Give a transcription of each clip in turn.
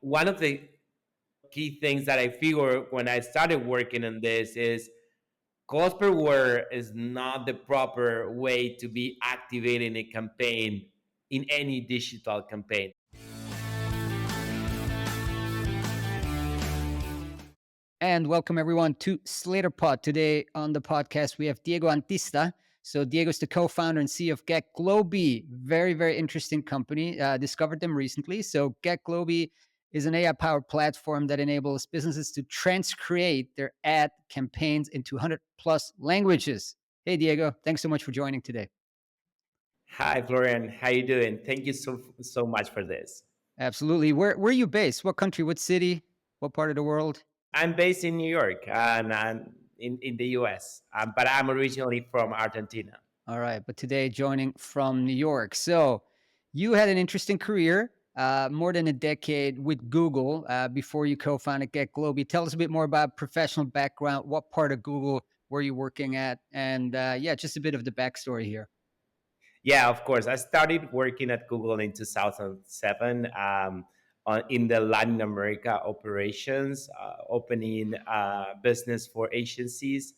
one of the key things that I figure when I started working on this is cost per word is not the proper way to be activating a campaign in any digital campaign. And welcome everyone to Slater Pod. Today on the podcast, we have Diego Antista. So Diego's the co-founder and CEO of Get Globy. Very, very interesting company. Discovered them recently. So Get Globy is an AI-powered platform that enables businesses to transcreate their ad campaigns into 100 plus languages. Hey Diego, thanks so much for joining today. Hi, Florian. How you doing? Thank you so much for this. Absolutely. Where are you based? What country? What city? What part of the world? I'm based in New York and I'm in the US, but I'm originally from Argentina. All right, but today joining from New York. So you had an interesting career, more than a decade with Google before you co-founded Get Globy. Tell us a bit more about professional background. What part of Google were you working at? And yeah, just a bit of the backstory here. Yeah, of course. I started working at Google in 2007 in the Latin America operations, opening business for agencies,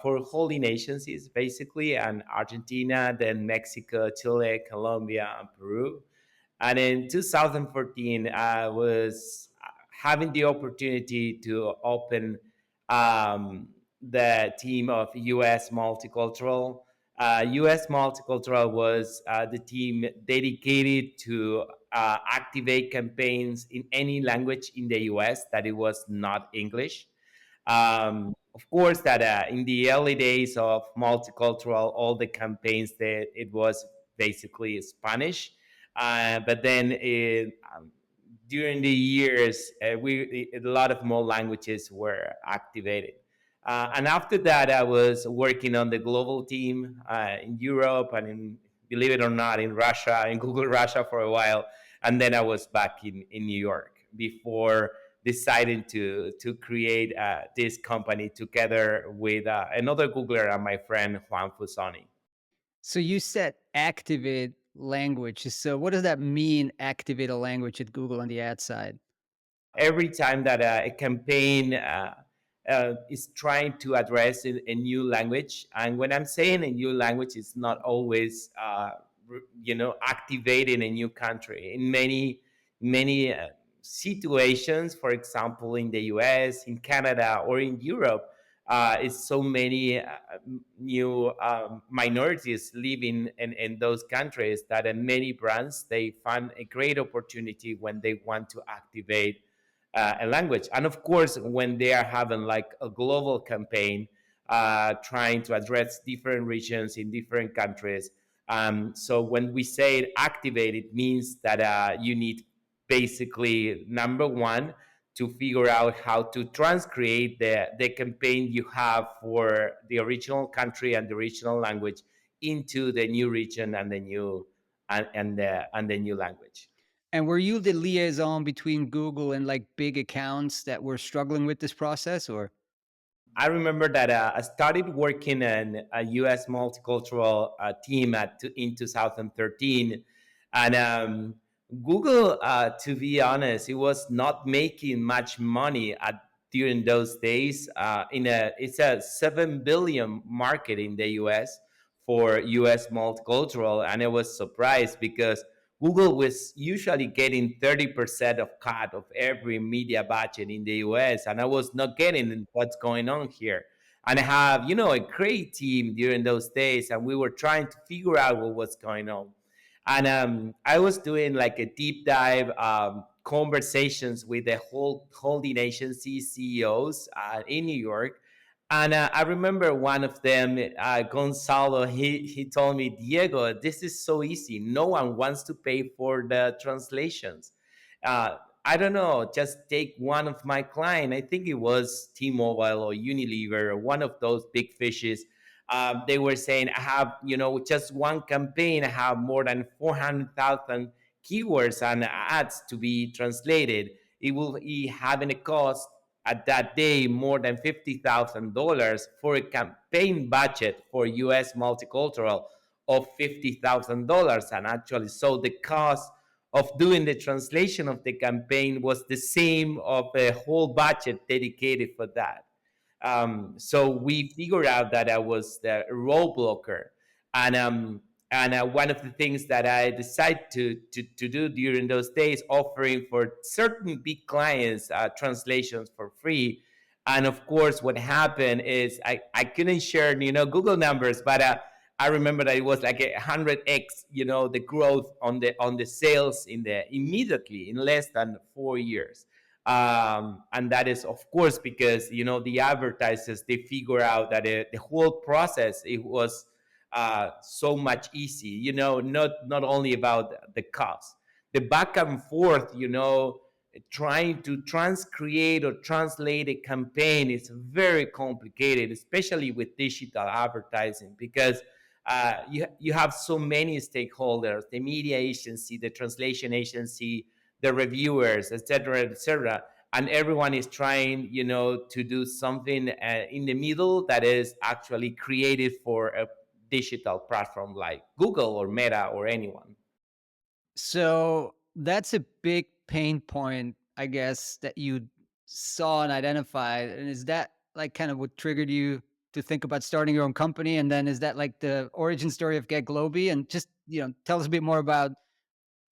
for holding agencies, basically, and Argentina, then Mexico, Chile, Colombia, and Peru. And in 2014, I was having the opportunity to open the team of US Multicultural. US Multicultural was the team dedicated to activate campaigns in any language in the US that it was not English. Of course, that in the early days of multicultural, all the campaigns that it was basically Spanish, but then during the years, a lot of more languages were activated. And after that, I was working on the global team in Europe and believe it or not, in Russia, in Google Russia for a while. And then I was back in New York before deciding to create this company together with another Googler and my friend Juan Fusoni. So you said activate language. So what does that mean, activate a language at Google on the ad side? Every time that a campaign is trying to address a new language, and when I'm saying a new language, it's not always activating a new country. In many situations, for example, in the US, in Canada, or in Europe, is so many new minorities living in those countries that in many brands they find a great opportunity when they want to activate a language. And of course, when they are having like a global campaign, trying to address different regions in different countries. So when we say activate, it means that you need basically number one to figure out how to transcreate the campaign you have for the original country and the original language into the new region and the new and the new language. And were you the liaison between Google and like big accounts that were struggling with this process or? I remember that I started working in a U.S. multicultural team in 2013, and Google, to be honest, it was not making much money during those days. It's a 7 billion market in the U.S. for U.S. multicultural, and I was surprised because Google was usually getting 30% of cut of every media budget in the US, and I was not getting what's going on here. And I have, a great team during those days, and we were trying to figure out what was going on. And I was doing like a deep dive conversations with the whole holding agency CEOs in New York. And I remember one of them, Gonzalo, he told me, Diego, this is so easy. No one wants to pay for the translations. Uh, I don't know, just take one of my client. I think it was T-Mobile or Unilever, or one of those big fishes. They were saying, I have, just one campaign, I have more than 400,000 keywords and ads to be translated. It will be having a cost at that day more than $50,000 for a campaign budget for US multicultural of $50,000. And actually, so the cost of doing the translation of the campaign was the same of a whole budget dedicated for that. So we figured out that I was the roadblocker, and one of the things that I decided to do during those days, offering for certain big clients translations for free. And of course, what happened is I couldn't share Google numbers, but I remember that it was like 100x, the growth on the sales in the immediately in less than 4 years. And that is of course because the advertisers, they figure out that the whole process, it was so much easy, not only about the cost, the back and forth, trying to transcreate or translate a campaign is very complicated, especially with digital advertising, because you have so many stakeholders: the media agency, the translation agency, the reviewers, etc., etc., and everyone is trying, to do something in the middle that is actually created for a digital platform like Google or Meta or anyone. So that's a big pain point, I guess, that you saw and identified. And is that like kind of what triggered you to think about starting your own company? And then is that like the origin story of Get Globy? And just, tell us a bit more about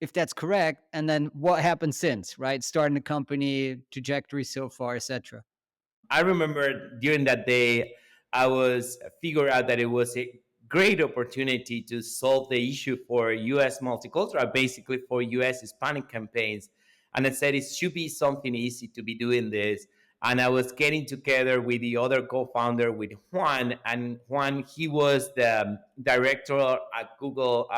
if that's correct. And then what happened since, right? Starting the company, trajectory so far, etc. I remember during that day, I was figure out that it was a great opportunity to solve the issue for U.S. multicultural, basically for U.S. Hispanic campaigns. And I said it should be something easy to be doing this. And I was getting together with the other co-founder, with Juan. And Juan, he was the director at Google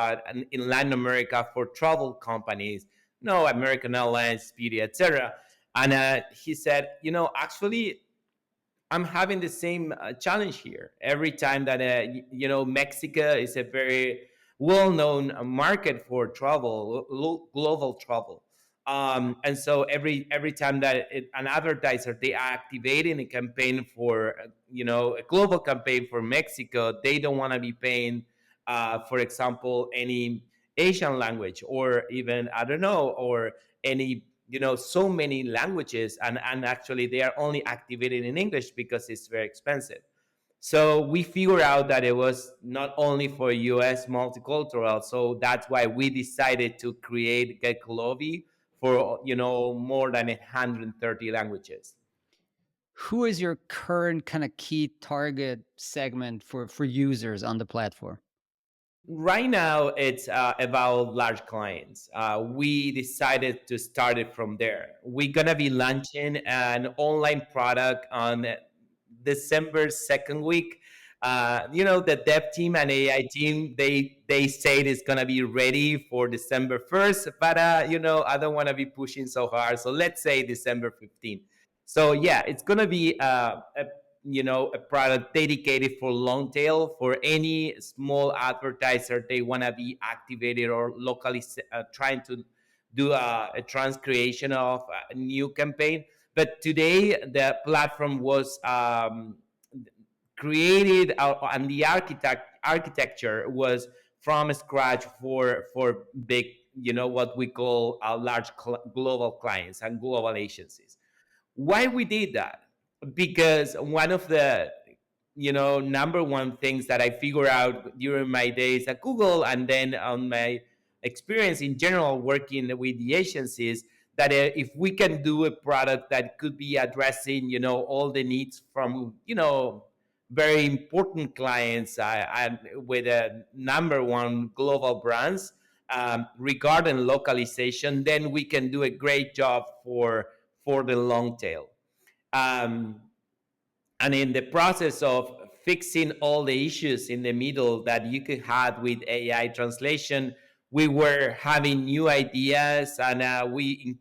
in Latin America for travel companies, American Airlines, Expedia, etc. And he said, actually, I'm having the same challenge here. Every time that Mexico is a very well-known market for travel, global travel, and so every time that an advertiser, they are activating a campaign for a global campaign for Mexico, they don't want to be paying, for example, any Asian language, or even I don't know, or any so many languages, and actually they are only activated in English because it's very expensive. So we figured out that it was not only for US multicultural, so that's why we decided to create Get Globy for more than 130 languages. Who is your current kind of key target segment for users on the platform? Right now, it's about large clients. We decided to start it from there. We're gonna be launching an online product on December second week. The dev team and AI team, they say it's gonna be ready for December 1st, but I don't want to be pushing so hard. So let's say December 15th. So yeah, it's gonna be a product dedicated for long tail, for any small advertiser they want to be activated or locally trying to do a transcreation of a new campaign. But today the platform was created, and the architecture was from scratch for big, what we call large global clients and global agencies. Why we did that? Because one of the number one things that I figured out during my days at Google, and then on my experience in general working with the agencies, that if we can do a product that could be addressing all the needs from very important clients, and with a number one global brands, regarding localization, then we can do a great job for the long tail. um, and in the process of fixing all the issues in the middle that you could have with AI translation, we were having new ideas, and we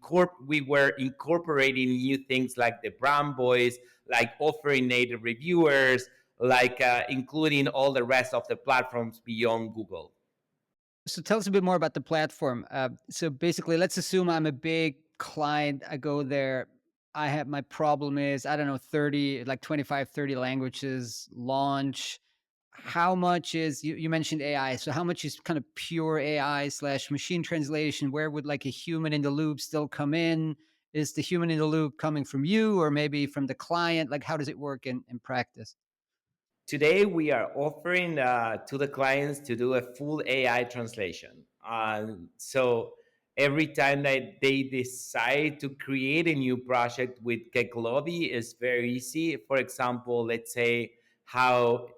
were incorporating new things like the brand voice, like offering native reviewers, like including all the rest of the platforms beyond Google. So tell us a bit more about the platform. So basically, let's assume I'm a big client. I go there. I have my problem is, I don't know, 30, like 25, 30 languages launch. how much is you mentioned AI? So how much is kind of pure AI slash machine translation? Where would like a human in the loop still come in? Is the human in the loop coming from you or maybe from the client? Like how does it work in practice? Today, we are offering to the clients to do a full AI translation. So every time that they decide to create a new project with Keklobi, is very easy. For example, let's say how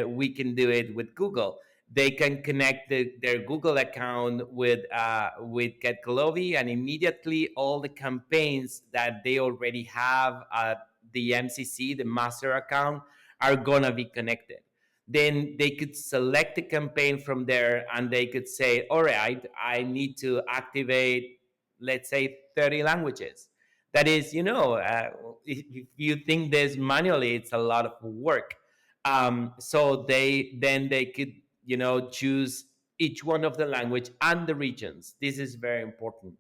we can do it with Google. They can connect their Google account with Keklobi, and immediately all the campaigns that they already have at the MCC, the master account, are gonna be connected. Then they could select a campaign from there, and they could say, all right, I need to activate, let's say, 30 languages. That is, if you think this manually, it's a lot of work. So they could, choose each one of the language and the regions. This is very important.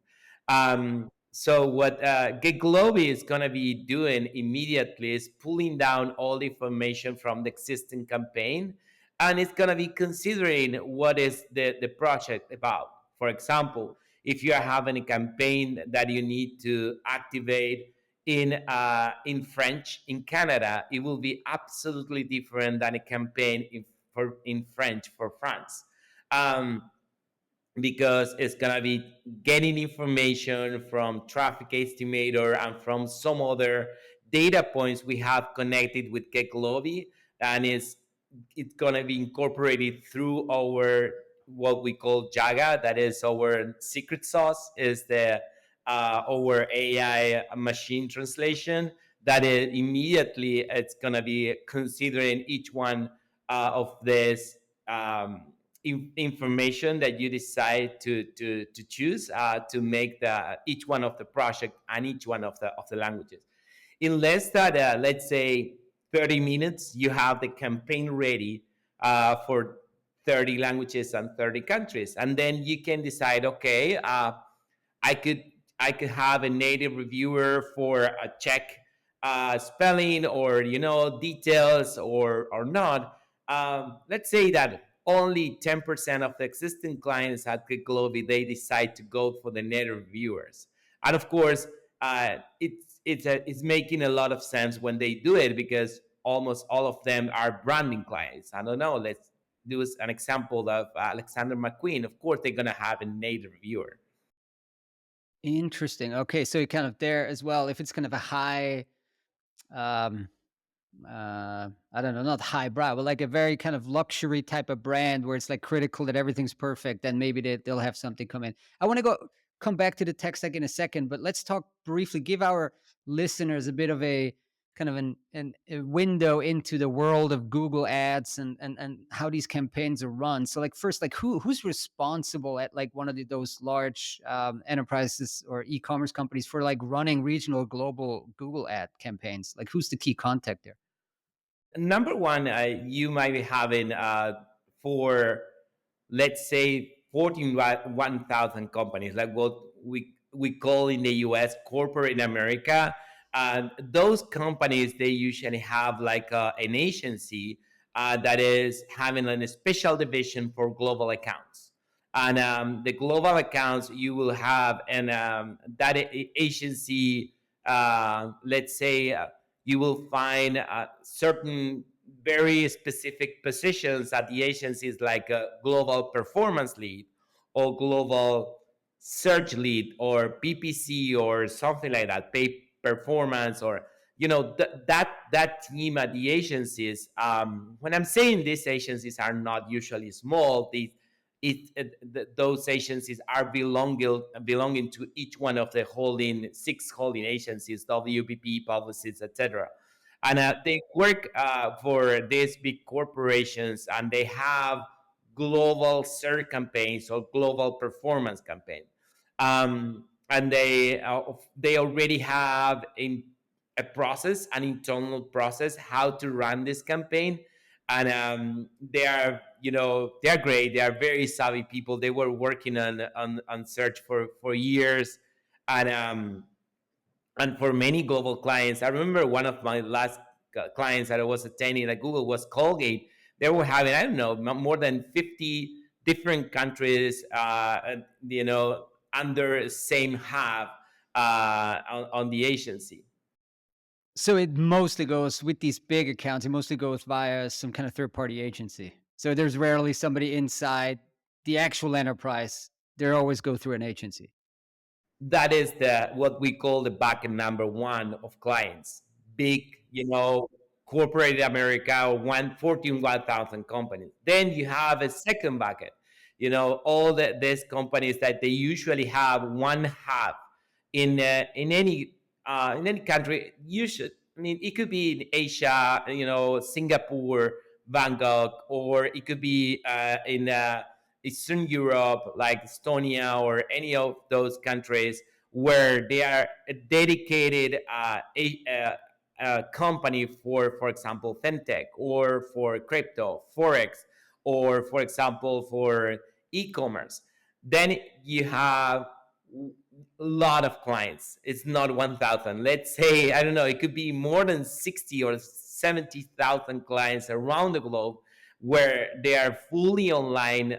So what Giglobi is going to be doing immediately is pulling down all the information from the existing campaign, and it's going to be considering what is the project about. For example, if you are having a campaign that you need to activate in French in Canada, it will be absolutely different than a campaign in French for France. Um, because it's gonna be getting information from traffic estimator and from some other data points we have connected with Keklobi, and it's gonna be incorporated through our what we call Jaga, that is our secret sauce, is the our AI machine translation that immediately it's gonna be considering each one of this information that you decide to choose to make the each one of the project and each one of the languages. In less than let's say 30 minutes, you have the campaign ready for 30 languages and 30 countries, and then you can decide, okay, I could I could have a native reviewer for a Czech spelling, or details, or not. Let's say that only 10% of the existing clients at Globi, they decide to go for the native reviewers, and of course, it's making a lot of sense when they do it, because almost all of them are branding clients. I don't know. Let's do an example of Alexander McQueen. Of course, they're gonna have a native reviewer. Interesting. Okay, so you're kind of there as well. If it's kind of a high um I don't know, not highbrow, but like a very kind of luxury type of brand where it's like critical that everything's perfect, then maybe they'll have something come in. I want to come back to the tech stack in a second, but let's talk briefly, give our listeners a bit of a kind of a window into the world of Google ads and how these campaigns are run. So like first, like who's responsible at like one of those large enterprises or e-commerce companies for like running regional global Google ad campaigns? Like who's the key contact there? Number one, you might be having for, let's say, 1,000 companies, like what we call in the US corporate in America. Those companies, they usually have like an agency that is having a special division for global accounts. And the global accounts, you will have, and that agency, let's say, you will find certain very specific positions at the agencies, like a global performance lead or global search lead or PPC or something like that, pay performance, or that team at the agencies. When I'm saying these agencies are not usually small, those agencies are belonging to each one of the six holding agencies, WPP, Publicis, etc. And they work for these big corporations, and they have global search campaigns or global performance campaign. And they already have a process, an internal process, how to run this campaign. And they are great. They are very savvy people. They were working on search for years, and for many global clients. I remember one of my last clients that I was attending at Google was Colgate. they were having, I don't know, more than 50 different countries, under same hub on the agency. So it mostly goes with these big accounts, it mostly goes via some kind of third party agency. So there's rarely somebody inside the actual enterprise. They always go through an agency. That is the what we call the bucket number one of clients. Big, corporate America or Fortune 1000 companies. Then you have a second bucket, all these companies that they usually have one hub in any country. You should, I mean, it could be in Asia, Singapore, Bangkok, or it could be in Eastern Europe, like Estonia or any of those countries where they are a dedicated company for example, fintech, or for crypto, forex, or for example, for e-commerce. Then you have a lot of clients. It's not 1,000. Let's say, I don't know, it could be more than 60 or 70,000 clients around the globe where they are fully online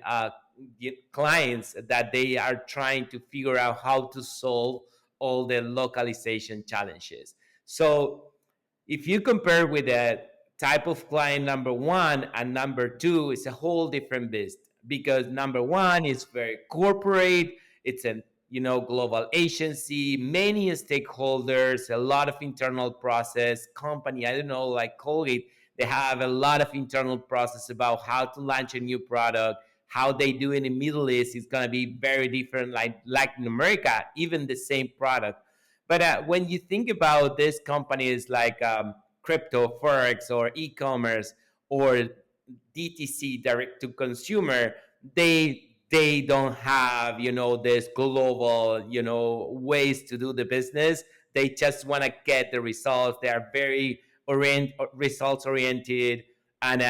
clients that they are trying to figure out how to solve all the localization challenges. So if you compare with the type of client number one and number two, it's a whole different beast, because number one is very corporate. It's a global agency, many stakeholders, a lot of internal process. Company, I don't know, like Colgate, they have a lot of internal process about how to launch a new product. How they do it in Middle East is going to be very different, like Latin America, even the same product. But when you think about these companies like crypto, forex, or e-commerce, or DTC, direct to consumer, they don't have this global ways to do the business. They just want to get the results. They are very results oriented, and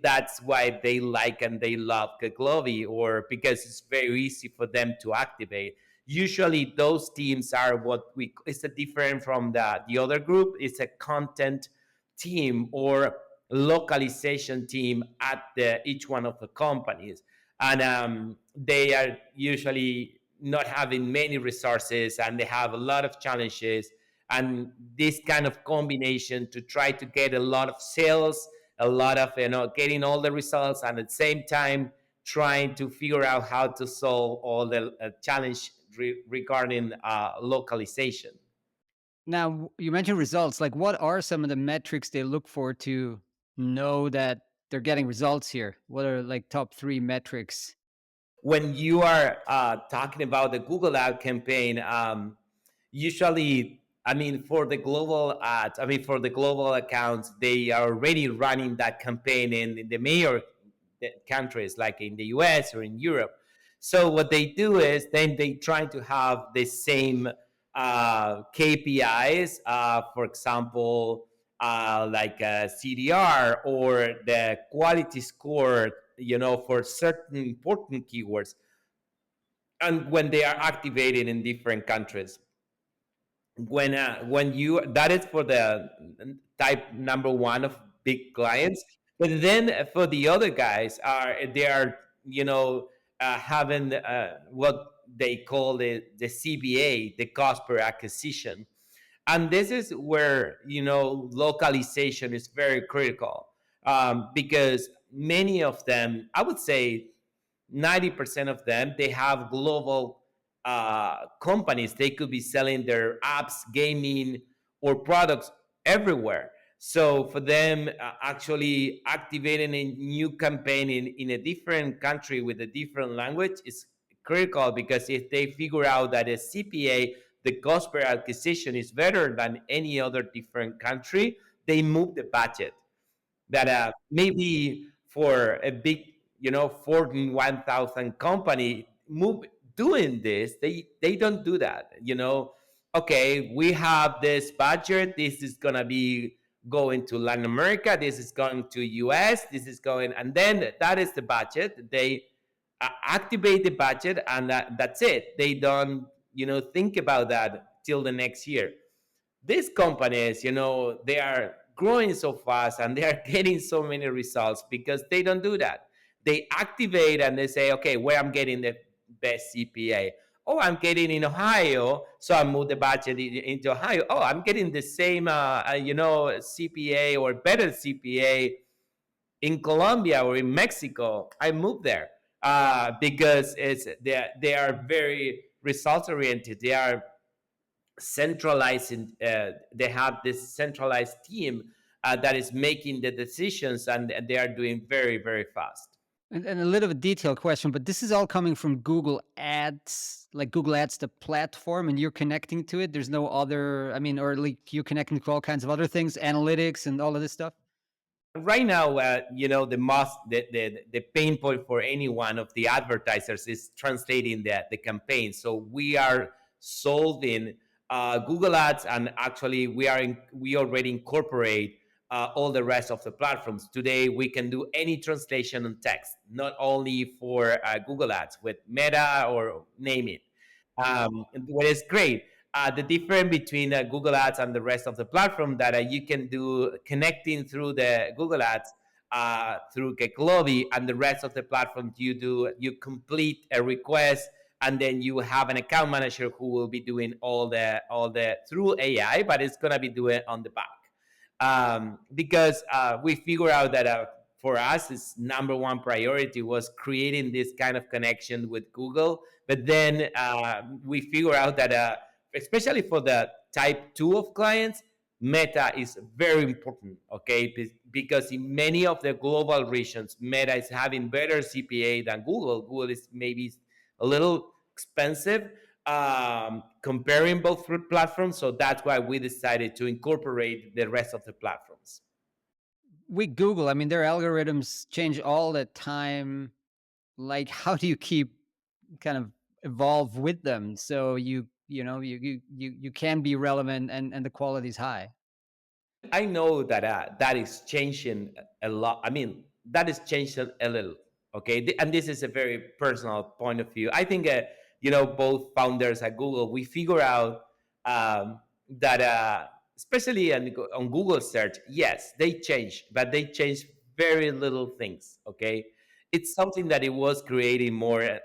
that's why they like and they love Kaglovi, or because it's very easy for them to activate. Usually those teams are what we it's a different from the other group. It's a content team or localization team at each one of the companies, and they are usually not having many resources, and they have a lot of challenges. And this kind of combination to try to get a lot of sales, a lot of getting all the results, and at the same time trying to figure out how to solve all the challenge regarding localization. Now, you mentioned results. Like, what are some of the metrics they look for to know that they're getting results here? What are like top three metrics? When you are talking about the Google ad campaign, usually, I mean, for the global ads, I mean, for the global accounts, they are already running that campaign in the major countries, like in the US or in Europe. So what they do is then they try to have the same KPIs, for example, like CDR or the quality score, for certain important keywords, and when they are activated in different countries. When you that is for the type number one of big clients. But then for the other guys, they are having what they call the CBA, the cost per acquisition. And this is where localization is very critical, because many of them, I would say 90% of them, they have global companies. They could be selling their apps, gaming, or products everywhere. So for them, actually activating a new campaign in a different country with a different language is critical, because if they figure out that a CPA, the cost per acquisition, is better than any other different country, they move the budget. That maybe for a big Fortune 1000 company move doing this, they don't do that. Okay, we have this budget. This is gonna be going to Latin America. This is going to US. This is going, and then that is the budget. They activate the budget, and that's it. They don't think about that till the next year. These companies, they are growing so fast and they are getting so many results because they don't do that. They activate and they say, okay, where I'm getting the best CPA. Oh, I'm getting in Ohio, so I move the budget into Ohio. Oh, I'm getting the same, CPA or better CPA in Colombia or in Mexico. I move there because they are very results oriented. They are centralizing. They have this centralized team that is making the decisions, and they are doing very very fast. And a little bit detailed question, but this is all coming from Google Ads, like Google Ads, the platform, and you're connecting to it. There's no other, I mean, or like you're connecting to all kinds of other things, analytics and all of this stuff. Right now, the pain point for any one of the advertisers is translating the campaign. So we are solving Google Ads, and actually we already incorporate all the rest of the platforms. Today we can do any translation on text, not only for Google Ads with Meta or name it. What is great, the difference between Google Ads and the rest of the platform, that you can do connecting through the Google Ads through Getgloby, and the rest of the platform you complete a request, and then you have an account manager who will be doing all the through AI, but it's gonna be doing on the back. Because we figure out that for us, its number one priority was creating this kind of connection with Google. But then we figure out that, especially for the type two of clients, Meta is very important. Okay, because in many of the global regions, Meta is having better CPA than Google. Google is maybe a little expensive, comparing both platforms. So that's why we decided to incorporate the rest of the platforms. With Google, I mean, their algorithms change all the time. Like, how do you keep kind of evolve with them so you can be relevant and the quality's high? I know that that is changing a lot. I mean, that is changing a little. Okay, and this is a very personal point of view. I think, both founders at Google, we figure out that, especially on Google search, yes, they change, but they change very little things. Okay, it's something that it was creating more.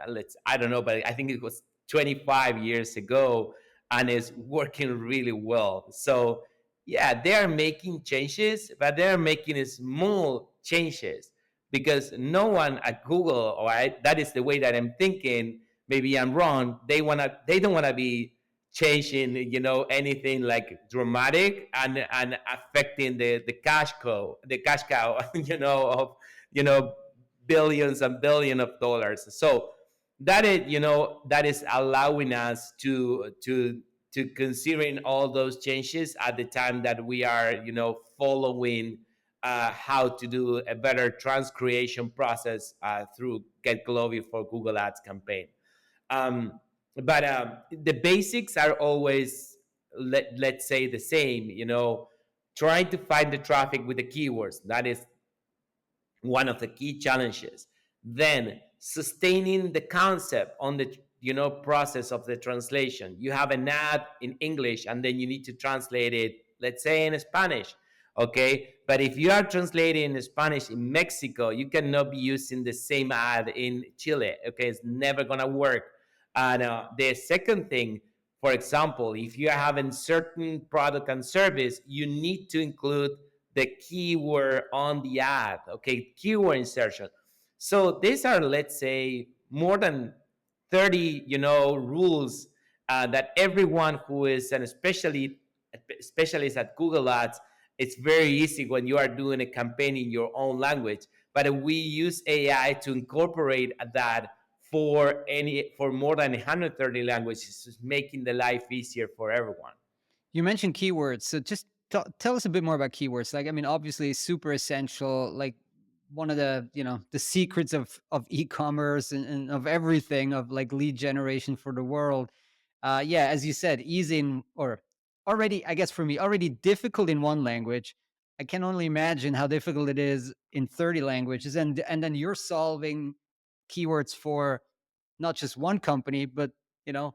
I don't know, but I think it was 25 years ago, and it's working really well. So yeah, they are making changes, but they're making small changes because no one at Google, or that is the way that I'm thinking. Maybe I'm wrong. They don't wanna be changing, anything like dramatic and affecting the cash cow, of you know billions and billions of dollars. So that is allowing us to considering all those changes at the time that we are following how to do a better trans creation process through Getgloby for Google Ads campaign. But the basics are always, let's say, the same. Trying to find the traffic with the keywords, that is one of the key challenges. Then sustaining the concept on the process of the translation. You have an ad in English and then you need to translate it, let's say, in Spanish. Okay, but if you are translating in Spanish in Mexico, you cannot be using the same ad in Chile. Okay, it's never gonna work. And the second thing, for example, if you are having certain product and service, you need to include the keyword on the ad. Okay, keyword insertion. So these are, let's say, more than 30 rules that everyone who is an specialist at Google Ads, it's very easy when you are doing a campaign in your own language. But we use AI to incorporate that for more than 130 languages, making the life easier for everyone. You mentioned keywords, so just tell us a bit more about keywords. Like, I mean, obviously, super essential. Like, one of the the secrets of e-commerce and of everything, of like lead generation for the world. Yeah, as you said, easy in, or already, I guess for me, already difficult in one language. I can only imagine how difficult it is in 30 languages, and then you're solving keywords for not just one company, but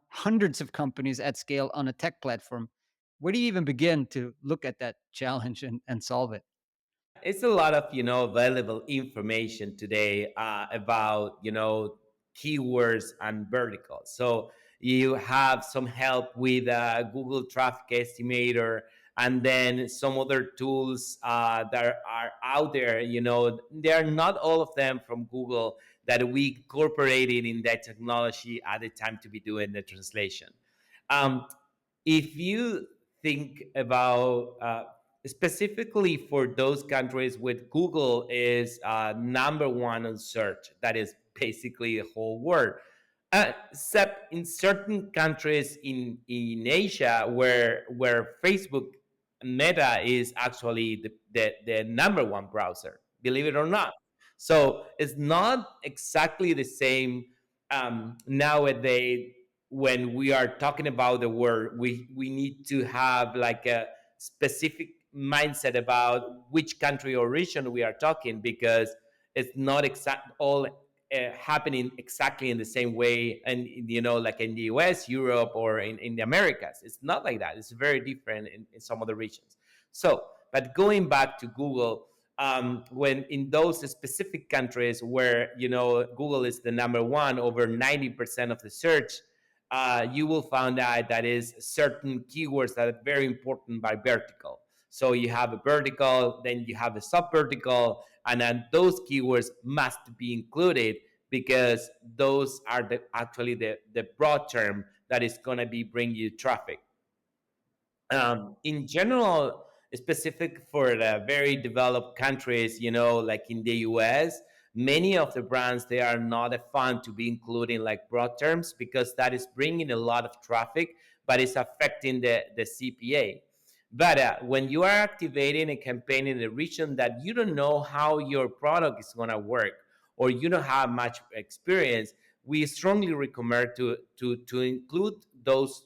hundreds of companies at scale on a tech platform. where do you even begin to look at that challenge and solve it? It's a lot of available information today about keywords and verticals. So you have some help with Google Traffic Estimator, and then some other tools that are out there. They are not all of them from Google, that we incorporated in that technology at the time to be doing the translation. um, if you think about specifically for those countries with Google is number one on search, that is basically the whole world. Except in certain countries in Asia, where Facebook Meta is actually the number one browser, believe it or not. So it's not exactly the same nowadays. When we are talking about the word, we need to have like a specific mindset about which country or region we are talking, because it's not exact all happening exactly in the same way, and like in the US, Europe, or in the Americas. It's not like that. It's very different in some other regions. So but going back to Google, when in those specific countries where Google is the number one, over 90% of the search, you will find out that is certain keywords that are very important by vertical. So you have a vertical, then you have a sub vertical, and then those keywords must be included, because those are actually the broad term that is going to be bring you traffic. In general, specific for the very developed countries, like in the US, many of the brands, they are not a fun to be including like broad terms, because that is bringing a lot of traffic, but it's affecting the CPA. But when you are activating a campaign in a region that you don't know how your product is going to work, or you don't have much experience, we strongly recommend to include those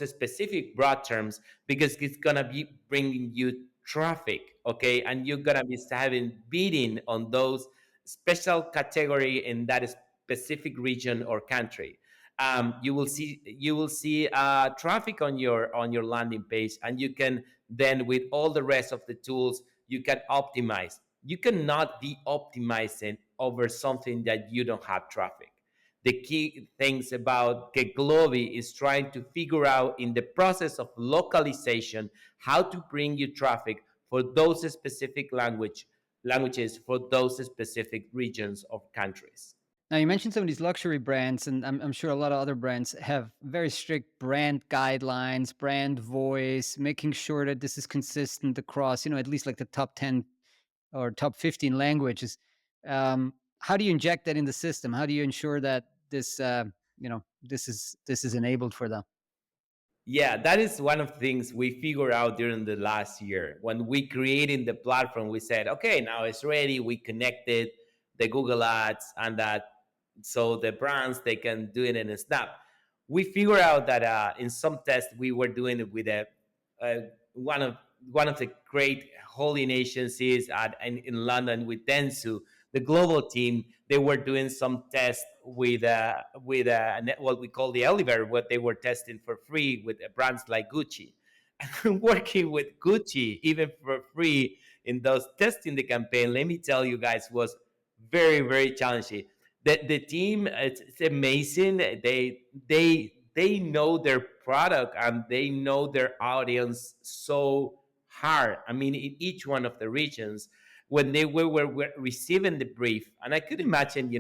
specific broad terms, because it's gonna be bringing you traffic, okay, and you're gonna be having bidding on those special category in that specific region or country. You will see traffic on your landing page, and you can then, with all the rest of the tools, you can optimize. You cannot be optimizing over something that you don't have traffic. The key things about Keglobi is trying to figure out in the process of localization how to bring you traffic for those specific languages for those specific regions of countries. Now, you mentioned some of these luxury brands, and I'm sure a lot of other brands have very strict brand guidelines, brand voice, making sure that this is consistent across, at least like the top 10 or top 15 languages. How do you inject that in the system? How do you ensure that this is enabled for them? Yeah, that is one of the things we figured out during the last year. When we created the platform, we said, okay, now it's ready. We connected the Google Ads, and that so the brands, they can do it in a snap. We figured out that in some tests we were doing it with uh, one of one of the great holding agencies in London with Dentsu, the global team. They were doing some tests with what we call the elevator, what they were testing for free with brands like Gucci. Working with Gucci even for free in those testing the campaign, let me tell you guys, was very very challenging. The team, it's amazing. They know their product, and they know their audience so hard. I mean, in each one of the regions, when they were receiving the brief, and I could imagine,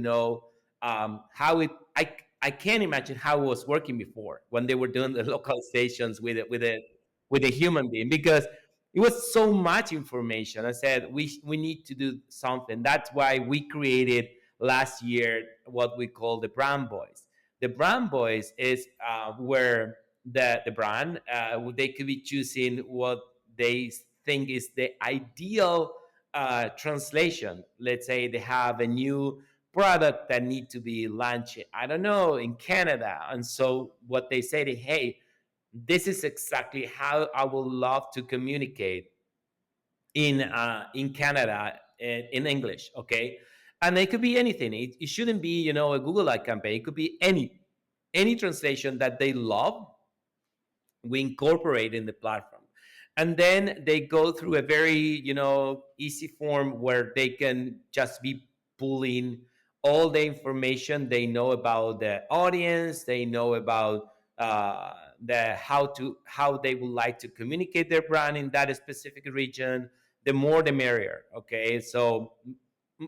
how I can't imagine how it was working before when they were doing the localizations with a human being, because it was so much information. I said we need to do something. That's why we created last year what we call the brand boys. The brand boys is where the brand, they could be choosing what they think is the ideal translation. Let's say they have a new product that need to be launched, I don't know, in Canada, and so what they say, hey, this is exactly how I would love to communicate in Canada in English, okay? And it could be anything. It shouldn't be a Google Ad campaign. It could be any translation that they love, we incorporate in the platform. And then they go through a very, easy form where they can just be pulling all the information they know about the audience, they know about how they would like to communicate their brand in that specific region. The more the merrier. Okay, so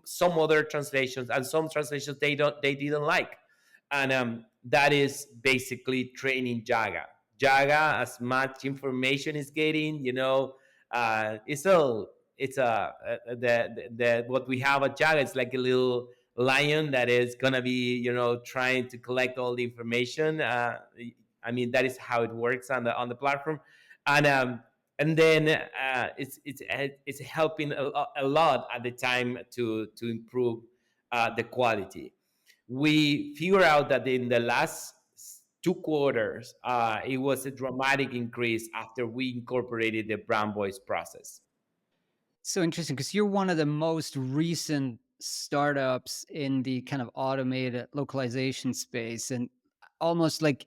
some other translations, and some translations they didn't like, and that is basically training Jaga. As much information is getting, the what we have at Jaga is like a little lion that is gonna be, trying to collect all the information. I mean, that is how it works on the platform. And then it's helping a lot at the time to improve the quality. We figure out that in the last 2 quarters, it was a dramatic increase after we incorporated the brand voice process. So interesting because you're one of the most recent startups in the kind of automated localization space, and almost like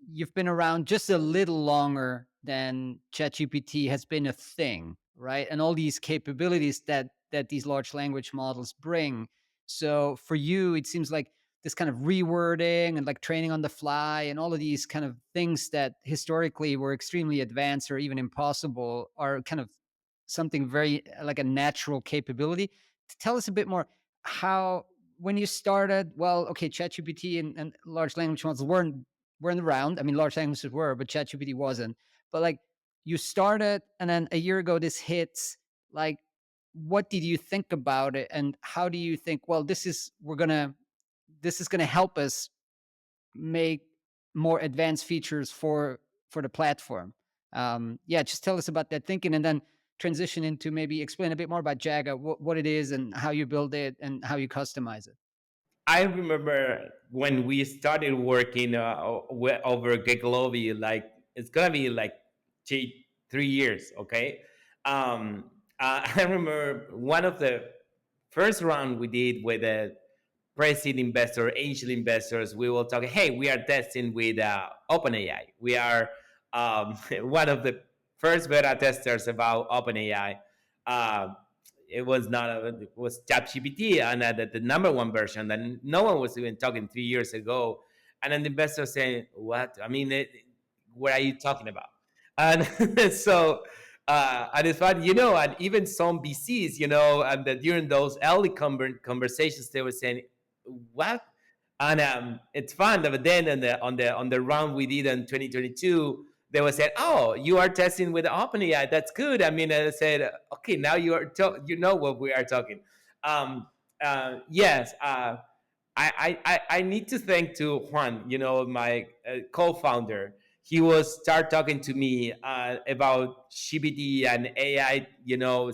you've been around just a little longer than ChatGPT has been a thing, right? And all these capabilities that these large language models bring. So for you, it seems like this kind of rewording and like training on the fly and all of these kind of things that historically were extremely advanced or even impossible are kind of something very like a natural capability. Tell us a bit more how when you started. Well, okay, ChatGPT and large language models weren't around. I mean, large languages were, but ChatGPT wasn't. But like you started, and then a year ago this hits. Like, what did you think about it, and how do you think? Well, this is gonna help us make more advanced features for the platform. Yeah, just tell us about that thinking, and then transition into maybe explain a bit more about Jaga, what it is, and how you build it, and how you customize it. I remember when we started working over Geglobi, like it's gonna be like 3 years. Okay, I remember one of the first round we did with the pre-seed investor, angel investors. We will talk. Hey, we are testing with OpenAI. We are one of the first beta testers about OpenAI. Uh, it was not it was ChatGPT, and the number one version that no one was even talking 3 years ago. And then the investor saying, "What? I mean, what are you talking about?" And so, and it's fun, and even some VCs, and during those early conversations, they were saying, "What?" And it's fun. But then on the round we did in 2022, they were saying, "Oh, you are testing with OpenAI. That's good." I mean, I said, "Okay, now you know what we are talking." Um, yes, I need to thank to Juan, my co-founder. He was start talking to me about CBD and AI,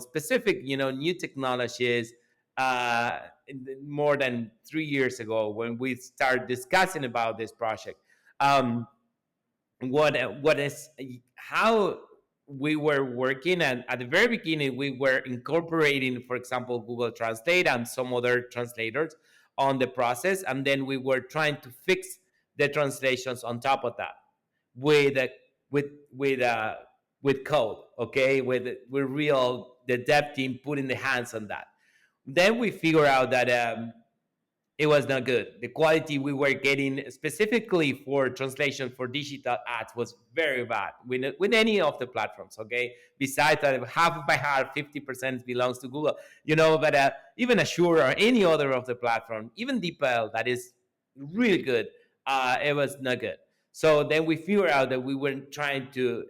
specific, new technologies, more than 3 years ago when we started discussing about this project. Um, what is how we were working, and at the very beginning we were incorporating, for example, Google Translate and some other translators on the process, and then we were trying to fix the translations on top of that with with with uh, with code. Okay, with real the dev team putting the hands on that. Then we figure out that it was not good. The quality we were getting specifically for translation for digital ads was very bad with any of the platforms. Okay, besides that, half of my heart, 50% belongs to Google. But even Azure or any other of the platform, even DeepL, that is really good. It was not good. So then we figured out that we were trying to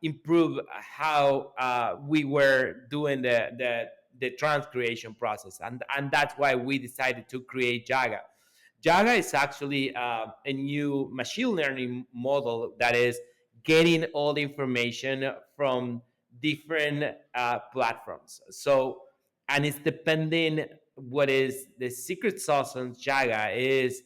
improve how we were doing the trans creation process, and that's why we decided to create Jaga. Jaga is actually a new machine learning model that is getting all the information from different platforms. So, and it's depending. What is the secret sauce on Jaga is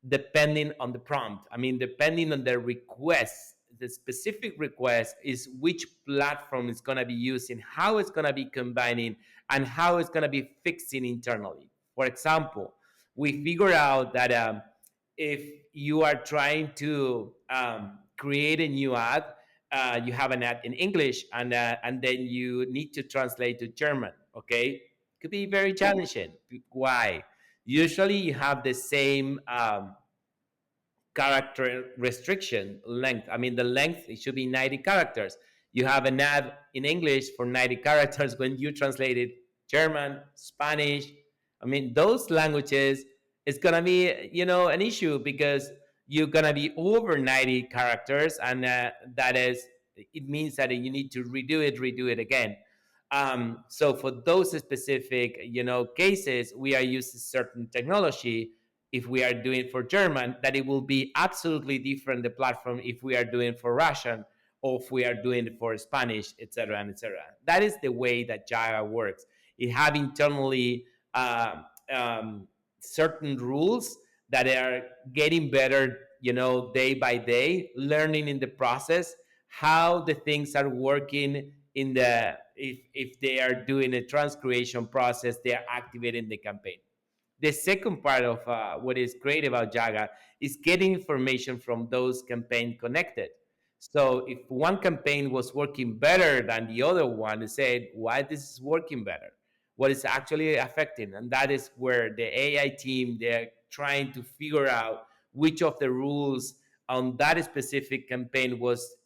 depending on the prompt. I mean, depending on the request, the specific request is which platform is going to be using, how it's going to be combining, and how it's going to be fixing internally. For example, we figure out that if you are trying to create a new ad. You have an ad in English, and then you need to translate to German. Okay, could be very challenging. Why? Usually, you have the same character restriction length. I mean, the length, it should be 90 characters. You have an ad in English for 90 characters. When you translate it German, Spanish, I mean, those languages, it's gonna be, an issue, because you're gonna be over 90 characters, and that is, it means that you need to redo it again. So for those specific, cases, we are using certain technology. If we are doing for German, that it will be absolutely different, the platform, if we are doing for Russian, or if we are doing it for Spanish, etc., and etc. That is the way that Java works. It have internally um, certain rules that are getting better, day by day, learning in the process how the things are working in the, if they are doing a transcreation process, they are activating the campaign. The second part of what is great about Jaga is getting information from those campaign connected. So if one campaign was working better than the other one, it said why this is working better, what is actually affecting, and that is where the AI team, they're trying to figure out which of the rules on that specific campaign was,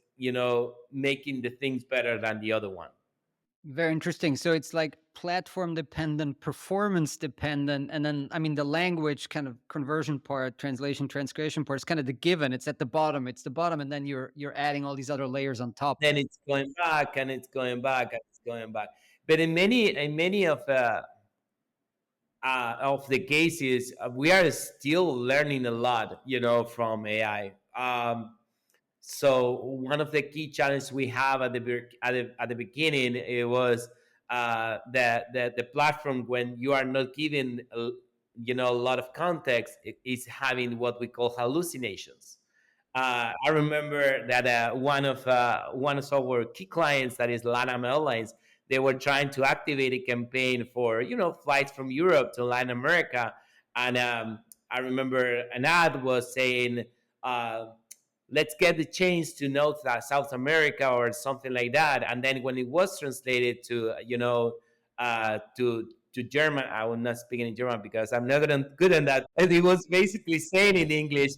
making the things better than the other one. Very interesting. So it's like platform dependent, performance dependent, and then I mean the language kind of conversion part, translation, transcription part is kind of the given. It's at the bottom. It's the bottom, and then you're adding all these other layers on top. Then it's going back, and it's going back, and it's going back. But in many of the cases, we are still learning a lot, from AI. So one of the key challenges we have at the beginning, it was the platform, when you are not given a lot of context, is having what we call hallucinations. I remember that one of our key clients, that is LATAM Airlines, they were trying to activate a campaign for flights from Europe to Latin America, and I remember an ad was saying, uh, "Let's get the change to South America," or something like that. And then when it was translated to to German, I was not speaking in German because I'm not good on that. And it was basically saying in English,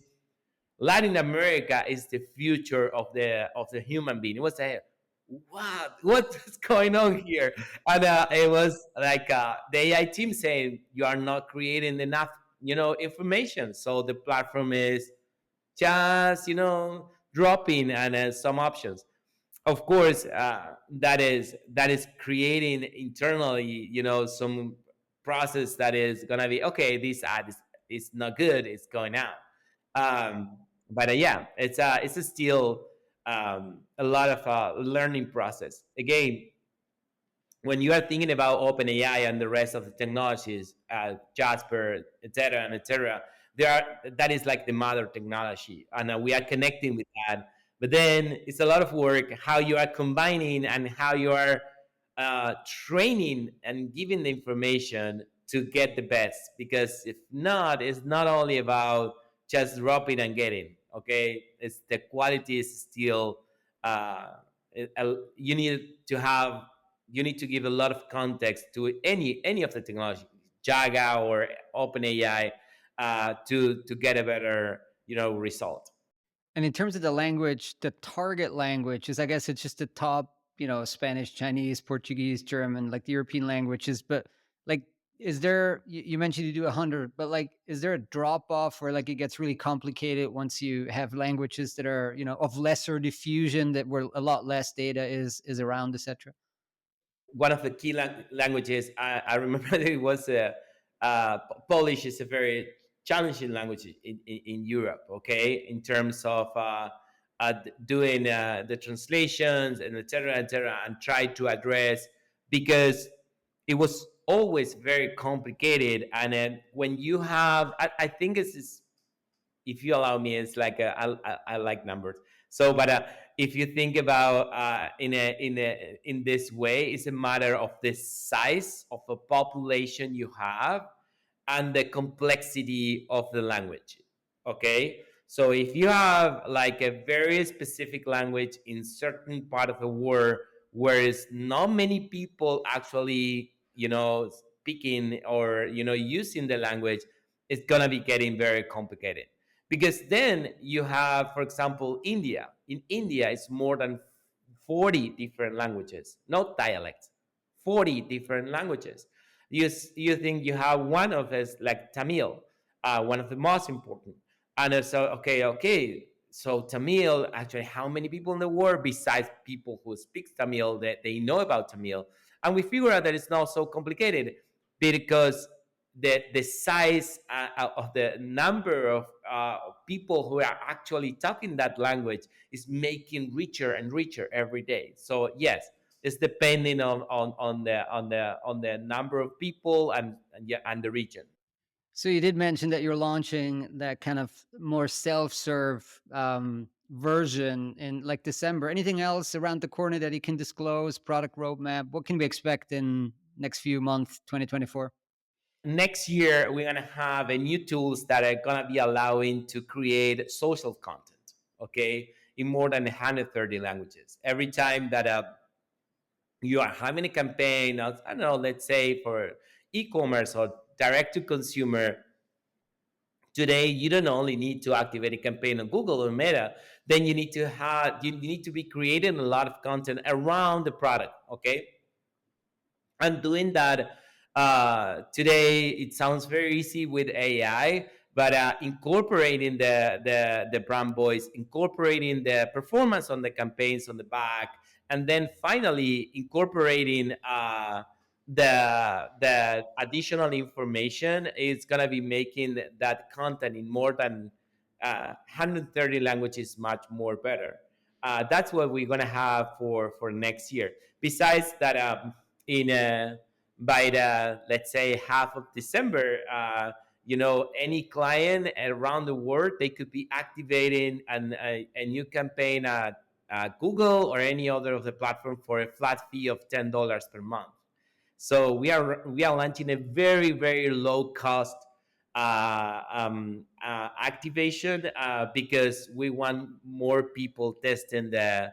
Latin America is the future of the human being. It was a what's going on here? And it was like the AI team saying you are not creating enough, information. So the platform is just dropping and some options. Of course, that is creating internally, some process that is gonna be okay. This ad is not good. It's going out. But yeah, it's a still a lot of learning process. Again, when you are thinking about OpenAI and the rest of the technologies, Jasper, etc., and etc., that is like the mother technology, and we are connecting with that. But then it's a lot of work how you are combining and how you are training and giving the information to get the best. Because if not, it's not only about just dropping and getting. Okay, it's the quality is still. You need to have you need to give a lot of context to any of the technology, Jaga or OpenAI, to get a better result. And in terms of the language, the target language is, I guess, it's just the top, Spanish, Chinese, Portuguese, German, like the European languages. But like, is there? You mentioned you do 100, but like, is there a drop off where like it gets really complicated once you have languages that are, of lesser diffusion, that where a lot less data is around, etc. One of the key languages, I remember that it was Polish is a very challenging language in Europe. Okay, in terms of doing the translations and etc., and try to address, because it was always very complicated. And then when you have, I think it's if you allow me, it's like I like numbers. So, but if you think about in this way, it's a matter of the size of a population you have and the complexity of the language. Okay, So if you have like a very specific language in certain part of the world, whereas not many people actually, speaking or using the language, it's gonna be getting very complicated. Because then you have, for example, India. In India, it's more than 40 different languages, not dialects, 40 different languages. You think you have one of us like Tamil, one of the most important. And so, okay. So Tamil, actually, how many people in the world besides people who speak Tamil that they know about Tamil? And we figure out that it's not so complicated because the size of the number of people who are actually talking that language is making richer and richer every day. So yes, it's depending on the number of people and the region. So you did mention that you're launching that kind of more self-serve version in like December. Anything else around the corner that you can disclose? Product roadmap? What can we expect in next few months, 2024? Next year we're gonna have a new tools that are gonna be allowing to create social content, okay, in more than 130 languages. Every time that you are having a campaign, I don't know, let's say for e-commerce or direct to consumer, today you don't only need to activate a campaign on Google or Meta, then you need to be creating a lot of content around the product, okay? And doing that today, it sounds very easy with AI, but incorporating the brand voice, incorporating the performance on the campaigns on the back, and then finally incorporating the additional information is gonna be making that content in more than 130 languages much more better. That's what we're gonna have for next year. Besides that, in by the, let's say, half of December, any client around the world, they could be activating a new campaign at Google or any other of the platform for a flat fee of $10 per month. So we are launching a very very low cost activation because we want more people testing the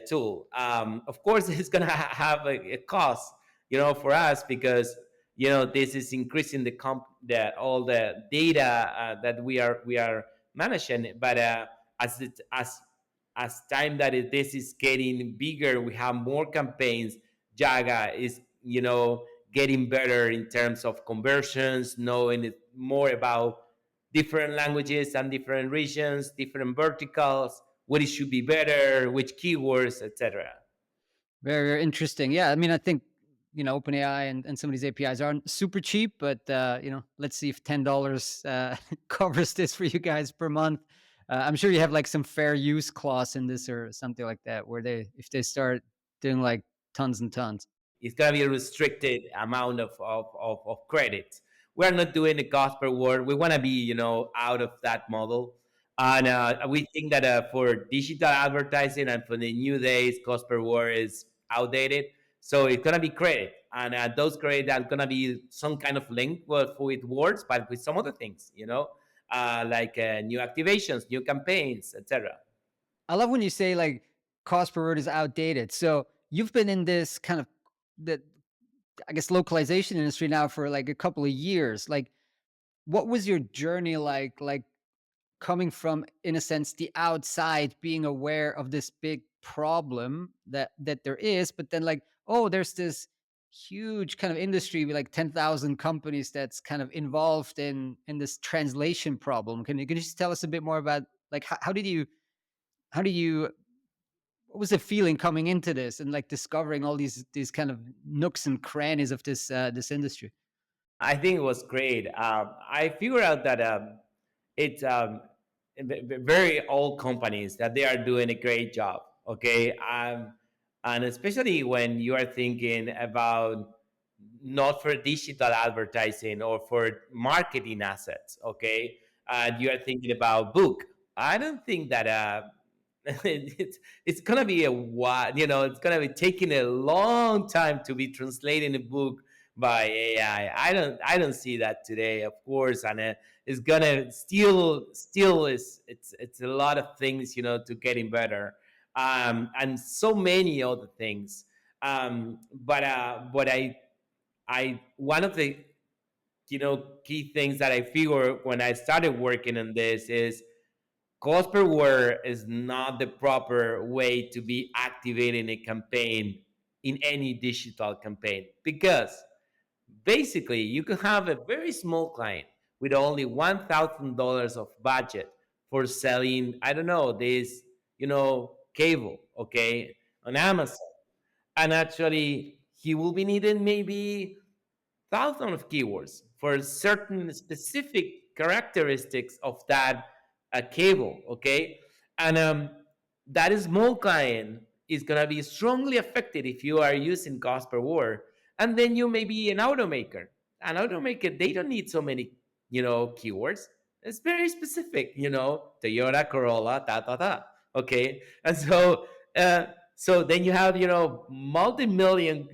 tool. Of course, it's gonna have a cost, for us, because this is increasing the all the data that we are managing. But as time that this is getting bigger, we have more campaigns. Jaga is getting better in terms of conversions, knowing it more about different languages and different regions, different verticals, what it should be better, which keywords, etc. Very, very interesting. Yeah, I mean, I think OpenAI and some of these APIs aren't super cheap, but let's see if $10 covers this for you guys per month. I'm sure you have like some fair use clause in this or something like that, where if they start doing like tons and tons. It's going to be a restricted amount of credits. We're not doing the cost per word. We want to be, out of that model. And we think that for digital advertising and for the new days, cost per word is outdated. So it's going to be credit. And those credits are going to be some kind of link with words, but with some other things, like new activations, new campaigns, etc. I love when you say like cost per word is outdated. So you've been in this kind of the I guess localization industry now for like a couple of years. Like, what was your journey like? Like coming from, in a sense, the outside, being aware of this big problem that there is, but then like, oh, there's this huge kind of industry with like 10,000 companies that's kind of involved in this translation problem. Can you just tell us a bit more about like how did you what was the feeling coming into this and like discovering all these kind of nooks and crannies of this industry? I think it was great. I figured out that it's very old companies that they are doing a great job. Okay, and especially when you are thinking about not for digital advertising or for marketing assets. Okay, you are thinking about book. I don't think that it's gonna be a while. It's gonna be taking a long time to be translating a book by AI. I don't see that today, of course, and is gonna still is it's a lot of things, to getting better, and so many other things. But I one of the key things that I figure when I started working on this is cost per word is not the proper way to be activating a campaign in any digital campaign, because basically you could have a very small client with only $1,000 of budget for selling, I don't know, this, cable, okay, on Amazon. And actually he will be needing maybe thousands of keywords for certain specific characteristics of that cable, okay? And that small client is going to be strongly affected if you are using cost per word. And then you may be an automaker, they don't need so many, keywords. It's very specific, Toyota Corolla, okay? And so then you have, multi-million,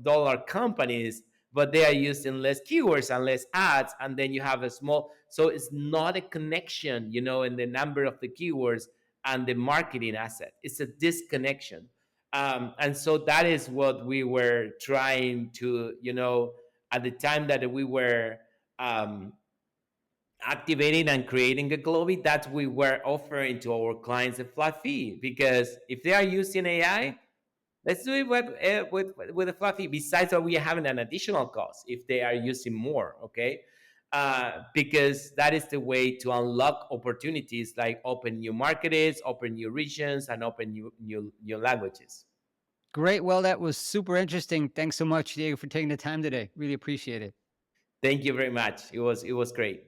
dollar companies, but they are using less keywords and less ads, and then you have a small, so it's not a connection, in the number of the keywords and the marketing asset. It's a disconnection. And so that is what we were trying to, at the time that we were um, activating and creating a Globi, that we were offering to our clients a flat fee, because if they are using AI, let's do it with a flat fee. Besides that, we are having an additional cost if they are using more. Okay, because that is the way to unlock opportunities, like open new markets, open new regions, and open new languages. Great. Well, that was super interesting. Thanks so much, Diego, for taking the time today. Really appreciate it. Thank you very much. It was great.